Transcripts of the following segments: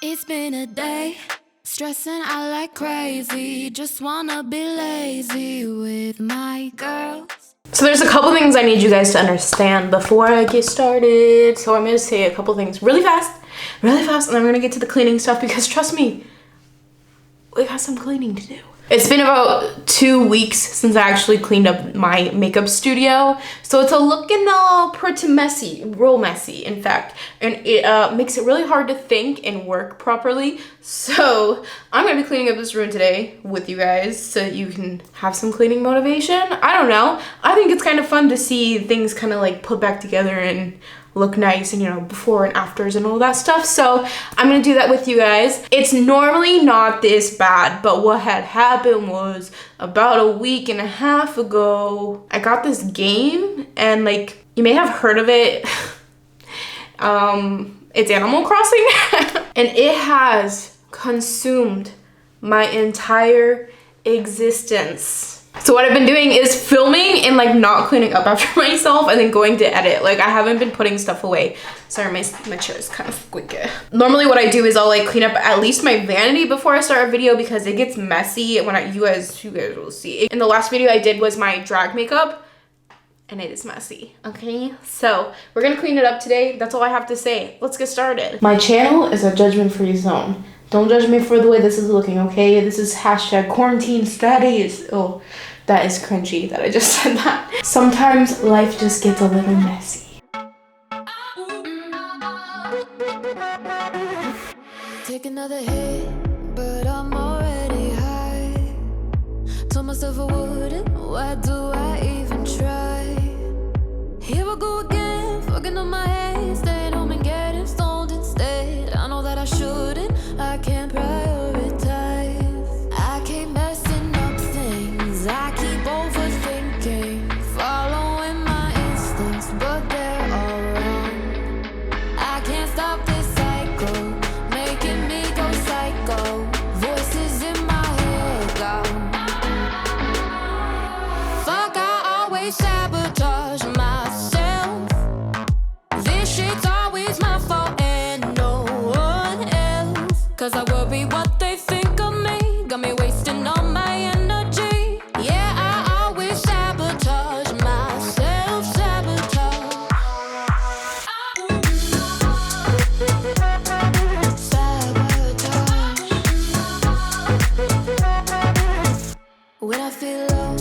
It's been a day, stressing out like crazy. Just wanna be lazy with my girls. So there's a couple things I need you guys to understand before I get started. So I'm gonna say a couple things really fast, and then we're gonna get to the cleaning stuff because trust me, we got some cleaning to do. It's been about 2 weeks since I actually cleaned up my makeup studio. So it's looking pretty messy, real messy in fact. And it makes it really hard to think and work properly. So I'm gonna be cleaning up this room today with you guys so that you can have some cleaning motivation. I don't know. I think it's kind of fun to see things kind of like put back together and look nice and, you know, before and afters and all that stuff. So I'm gonna do that with you guys. It's normally not this bad, but what had happened was about a week and a half ago, I got this game and like, you may have heard of it. It's Animal Crossing and it has consumed my entire existence. So what I've been doing is filming and like not cleaning up after myself and then going to edit. Like I haven't been putting stuff away. Sorry, my chair is kind of squeaky. Normally what I do is I'll like clean up at least my vanity before I start a video because it gets messy when you guys will see. And the last video I did was my drag makeup and it is messy, okay? So we're gonna clean it up today. That's all I have to say. Let's get started. My channel is a judgment-free zone. Don't judge me for the way this is looking, okay? This is hashtag quarantine studies. Oh, that is cringy that I just said that. Sometimes life just gets a little messy. Take another hit, but I'm already high. Told myself I wouldn't, why do I even try? Here I go again, fucking on my head, staying home and getting stoned instead. I know that I shouldn't, I can't prioritize. I keep messing up things, I keep overthinking, following my instincts, but they're all wrong. I can't stop this cycle, making me go psycho. Voices in my head go. Fuck, I always sabotage myself. This shit's always my fault and no one else. Cause I worry what they think of me, got me wasting all my energy. Yeah, I always sabotage myself, sabotage. Sabotage. When I feel low,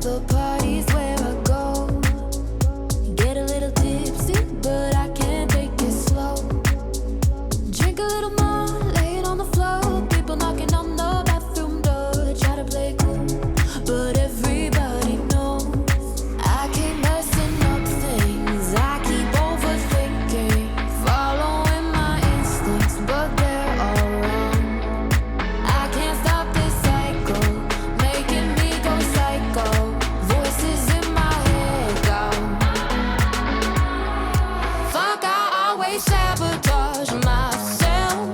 the party's where I go. Get a little tipsy, but I can't take it slow. Drink a little more, lay it on the floor. People knocking on the bathroom door. Try to play cool, but everybody knows I keep messing up things, I keep overthinking, following my instincts, but they're all wrong. I can't stop this cycle, making me go psycho. Voices in my head go. Fuck, I always sabotage myself.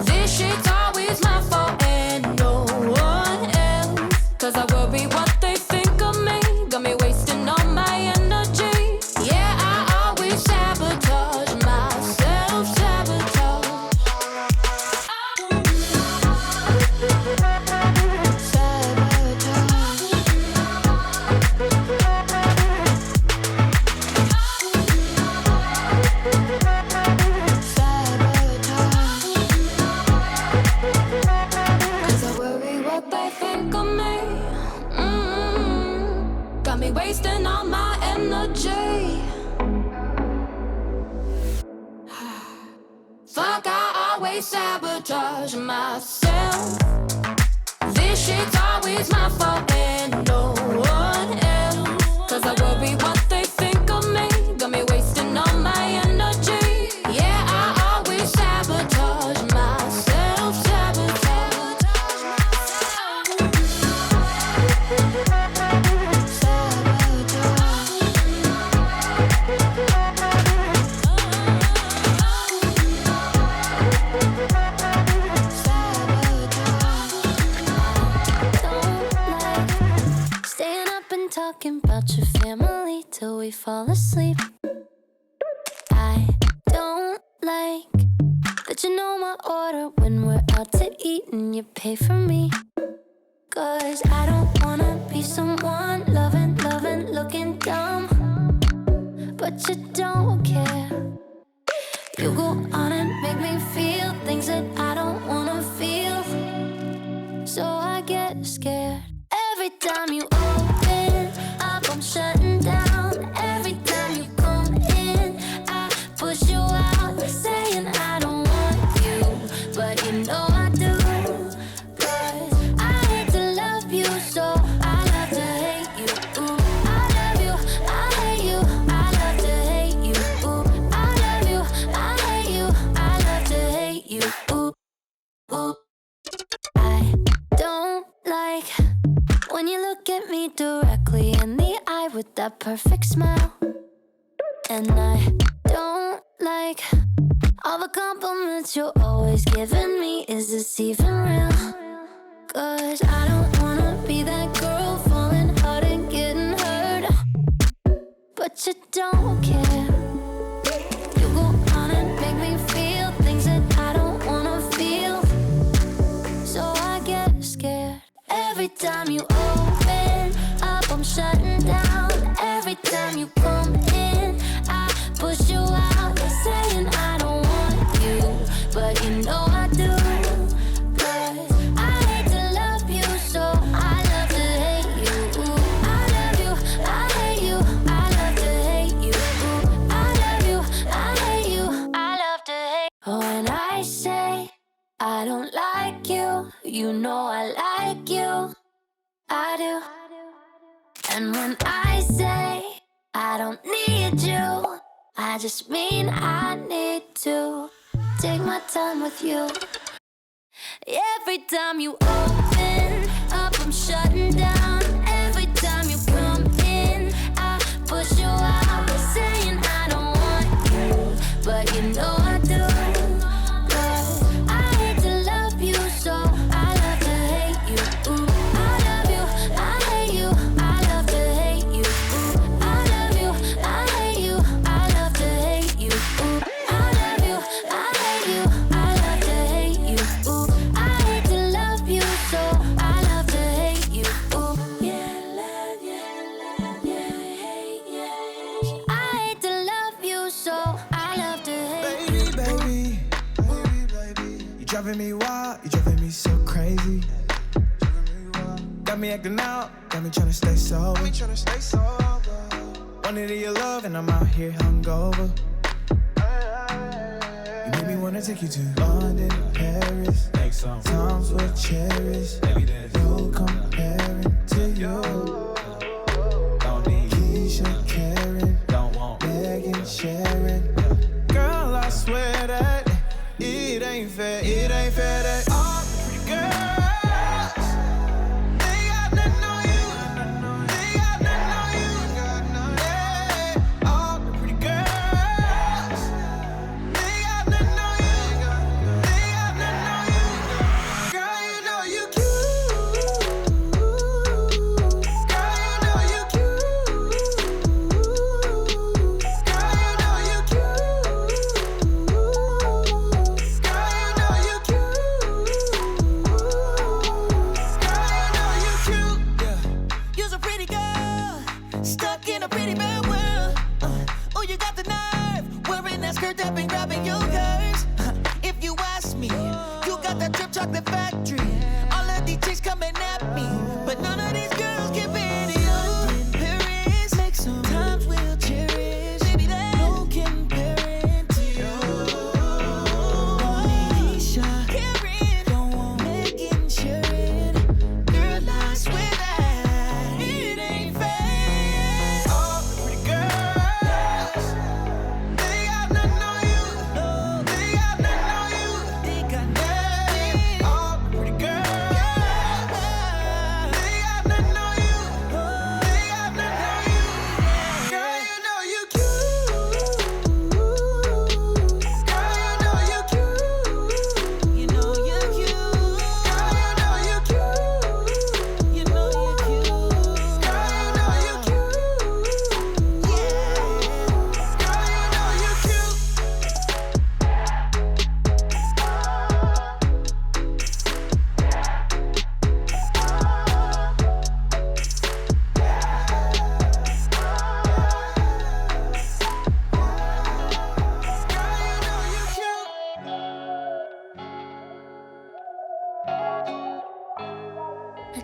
This shit's always my fault and no one else. Cause I worry what they think of me, got me wasting all my energy. Yeah, I always sabotage myself, sabotage. Cause I worry what they think of me. Got me wasting all my energy. Fuck, I always sabotage myself. This shit's always my fault and no one else. Cause I worry what they think of me, got me wasting all my energy. Yeah, I always sabotage myself, sabotage. Staying up and talking about your family till we fall asleep. I don't like that you know my my order when we're out to eat and you pay for me. 'Cause I don't wanna be someone loving, looking dumb, but you don't care. You go on and make me feel things that I don't wanna feel, so I get scared. Every time you open up, I'm shutting down. Every time you come in, I push you out, saying I don't want you, but you know I do. 'Cause I hate to love you, so I love to hate you. Ooh, I love you, I hate you, I love to hate you. Ooh, I love you, I hate you, I love to hate you. Ooh, ooh. I don't like when you look at me directly in the eye with that perfect smile. And I don't like all the compliments you're always giving me. Is this even real? 'Cause I don't wanna be that girl falling hard and getting hurt, but you don't care. You go on and make me feel things that I don't wanna feel, so I get scared. Every time you open up, I'm shutting down. Every time you come in, I push you out, saying I don't want you, but you know I do. 'Cause I hate to love you, so I love to hate you. Ooh, I love you, I hate you, I love to hate you. Ooh, I love you, I hate you, I love to hate. When I say I don't like you, you know I like you, I do. And when I say I don't need you, I just mean I need to take my time with you. Every time you open up, I'm shutting down. Every time you come in, I push you out, saying I don't want you, but you know I do. 'Cause I hate to love you, so I love to hate you. Ooh, I love you, I hate you, I love to hate you. Ooh, I love you, I hate you, I love to hate you. Ooh, I love you, I hate you, I love to hate you. Ooh, I hate to love you, so I love to hate you. Ooh, yeah, love, yeah, hate, yeah. I hate to love you, so I love to hate you. Baby, you driving me wild, you driving me so crazy. Got me acting out, got me tryna stay sober. Wanted your love and I'm out here hungover. You made me wanna take you to London, Paris. Times were cherished. No comparing to you. Don't need Keisha, Karen, don't want Megan, Sharon. Girl, I swear that it ain't fair. It ain't fair that all the pretty girls, they got nothing on you. They got nothing on you. Yeah, all the pretty girls, they got nothing on you. They got nothing on you. Girl, you know you cute. Girl, you know you cute. Girl, you know you cute. Girl, you know you cute.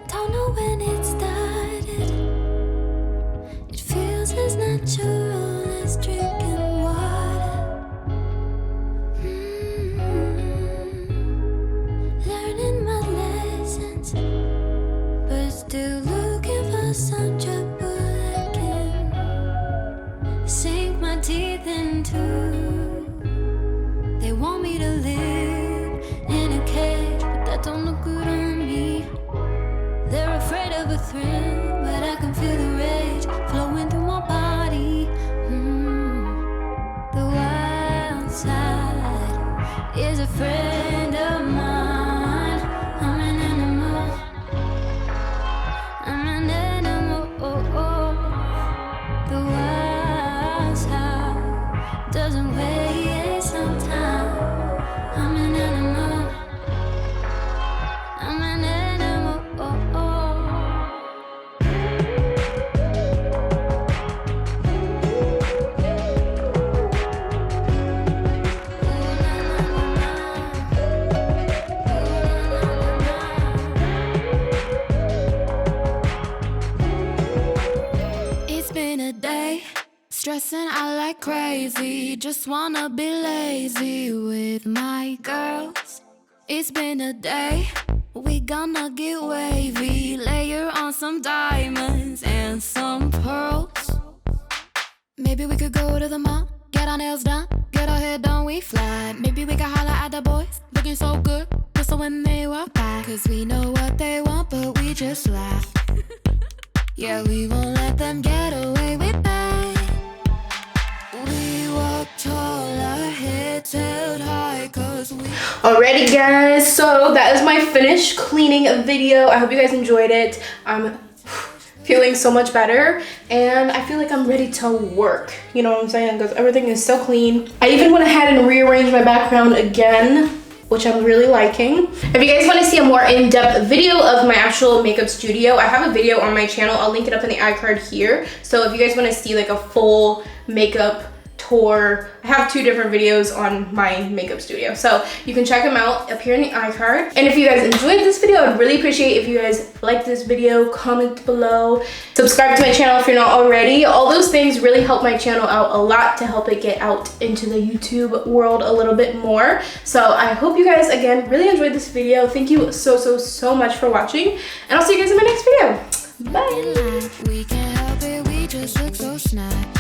Don't know when it started. It feels as natural as drinking water. Learning my lessons, but still looking for some trouble I can sink my teeth into. They want me to live in a cage, but that don't look good on me. They're afraid of a thrill, but I can feel the rage flowing through my body. The wild side is a friend of mine. I'm an animal. I'm an animal. The wild side doesn't waste some time. I'm an animal. I'm an animal. It's been a day, stressing out like crazy. Just wanna be lazy with my girls. It's been a day, we gonna get wavy. Layer on some diamonds and some pearls. Maybe we could go to the mall, get our nails done, get our hair done, we fly. Maybe we could holler at the boys, looking so good, whistle when they walk by. Cause we know what they want, but we just laugh. Yeah, we won't let them get away with that. We walk tall, our heads held high, cause we... Alrighty guys, so that is my finished cleaning video. I hope you guys enjoyed it. I'm feeling so much better and I feel like I'm ready to work. You know what I'm saying? Because everything is so clean. I even went ahead and rearranged my background again, which I'm really liking. If you guys want to see a more in-depth video of my actual makeup studio, I have a video on my channel. I'll link it up in the iCard here. So if you guys want to see like a full makeup tour, I have 2 different videos on my makeup studio. So you can check them out up here in the iCard. And if you guys enjoyed this video, I'd really appreciate if you guys like this video, comment below, subscribe to my channel if you're not already. All those things really help my channel out a lot to help it get out into the YouTube world a little bit more. So I hope you guys, again, really enjoyed this video. Thank you so much for watching. And I'll see you guys in my next video. Bye. We can't help it, we just look so snap.